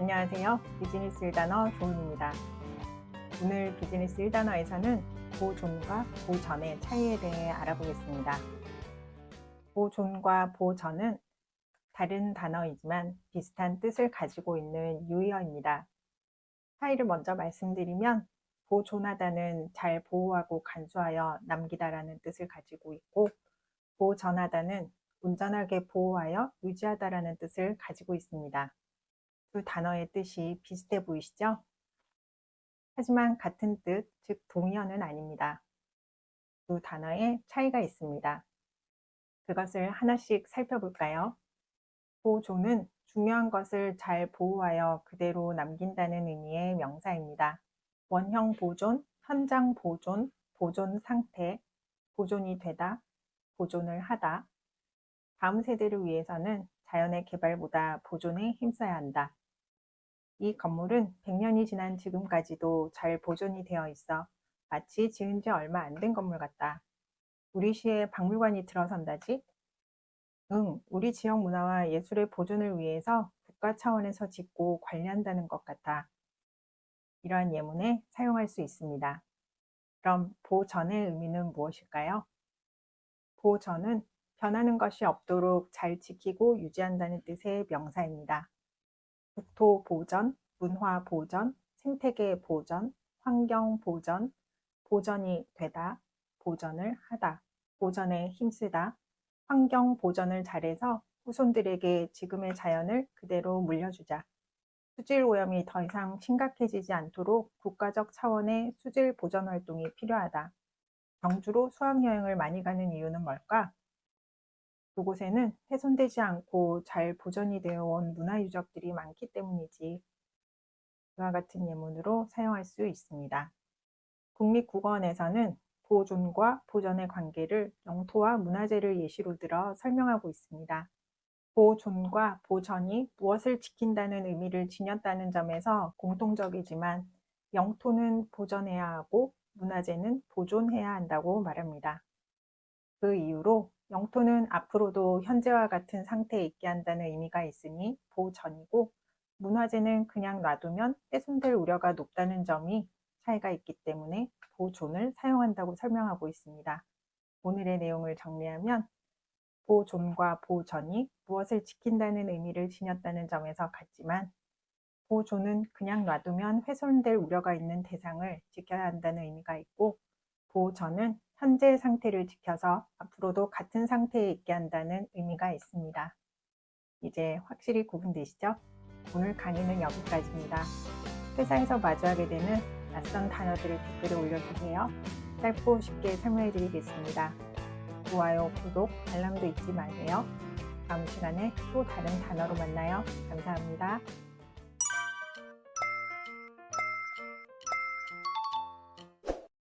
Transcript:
안녕하세요. 비즈니스 1단어 조은입니다. 오늘 비즈니스 1단어에서는 보존과 보전의 차이에 대해 알아보겠습니다. 보존과 보전은 다른 단어이지만 비슷한 뜻을 가지고 있는 유의어입니다. 차이를 먼저 말씀드리면 보존하다는 잘 보호하고 간수하여 남기다라는 뜻을 가지고 있고, 보전하다는 온전하게 보호하여 유지하다라는 뜻을 가지고 있습니다. 두 단어의 뜻이 비슷해 보이시죠? 하지만 같은 뜻, 즉 동의어는 아닙니다. 두 단어에 차이가 있습니다. 그것을 하나씩 살펴볼까요? 보존은 중요한 것을 잘 보호하여 그대로 남긴다는 의미의 명사입니다. 원형 보존, 현장 보존, 보존 상태, 보존이 되다, 보존을 하다. 다음 세대를 위해서는 자연의 개발보다 보존에 힘써야 한다. 이 건물은 100년이 지난 지금까지도 잘 보존이 되어 있어 마치 지은 지 얼마 안 된 건물 같다. 우리 시에 박물관이 들어선다지? 응, 우리 지역 문화와 예술의 보존을 위해서 국가 차원에서 짓고 관리한다는 것 같아. 이러한 예문에 사용할 수 있습니다. 그럼 보전의 의미는 무엇일까요? 보전은 변하는 것이 없도록 잘 지키고 유지한다는 뜻의 명사입니다. 국토 보전, 문화 보전, 생태계 보전, 환경 보전, 보전이 되다, 보전을 하다, 보전에 힘쓰다, 환경 보전을 잘해서 후손들에게 지금의 자연을 그대로 물려주자. 수질 오염이 더 이상 심각해지지 않도록 국가적 차원의 수질 보전 활동이 필요하다. 경주로 수학여행을 많이 가는 이유는 뭘까? 그곳에는 훼손되지 않고 잘 보존이 되어 온 문화유적들이 많기 때문이지. 그와 같은 예문으로 사용할 수 있습니다. 국립국어원에서는 보존과 보전의 관계를 영토와 문화재를 예시로 들어 설명하고 있습니다. 보존과 보전이 무엇을 지킨다는 의미를 지녔다는 점에서 공통적이지만 영토는 보전해야 하고 문화재는 보존해야 한다고 말합니다. 그 이유로 영토는 앞으로도 현재와 같은 상태에 있게 한다는 의미가 있으니 보전이고, 문화재는 그냥 놔두면 훼손될 우려가 높다는 점이 차이가 있기 때문에 보존을 사용한다고 설명하고 있습니다. 오늘의 내용을 정리하면 보존과 보전이 무엇을 지킨다는 의미를 지녔다는 점에서 같지만, 보존은 그냥 놔두면 훼손될 우려가 있는 대상을 지켜야 한다는 의미가 있고, 보전은 현재 상태를 지켜서 앞으로도 같은 상태에 있게 한다는 의미가 있습니다. 이제 확실히 구분되시죠? 오늘 강의는 여기까지입니다. 회사에서 마주하게 되는 낯선 단어들을 댓글에 올려주세요. 짧고 쉽게 설명해 드리겠습니다. 좋아요, 구독, 알람도 잊지 마세요. 다음 시간에 또 다른 단어로 만나요. 감사합니다.